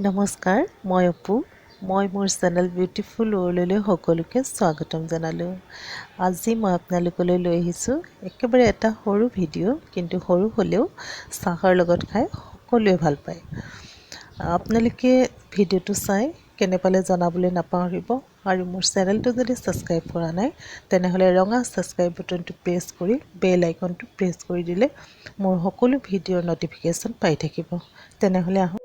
নমস্কাৰ মই অপু মই মোৰ চেনেল বিউটিফুল ৱৰ্ল্ডলৈ সকলোকে স্বাগতম জনালোঁ। আজি মই আপোনালোকলৈ লৈ আহিছোঁ একেবাৰে এটা সৰু ভিডিঅ' কিন্তু সৰু হ'লেও চাহৰ লগত খাই সকলোৱে ভাল পায়। আপোনালোকে ভিডিঅ'টো চাই কেনে পালে জনাবলৈ নাপাহৰিব আৰু মোৰ চেনেলটো যদি ছাবস্ক্ৰাইব কৰা নাই তেনেহ'লে ৰঙা ছাবস্ক্ৰাইব বাটনটো প্ৰেছ কৰি বেল আইকনটো প্ৰেছ কৰি দিলে মোৰ সকলো ভিডিঅ'ৰ ন'টিফিকেশ্যন পাই থাকিব। তেনেহ'লে আহক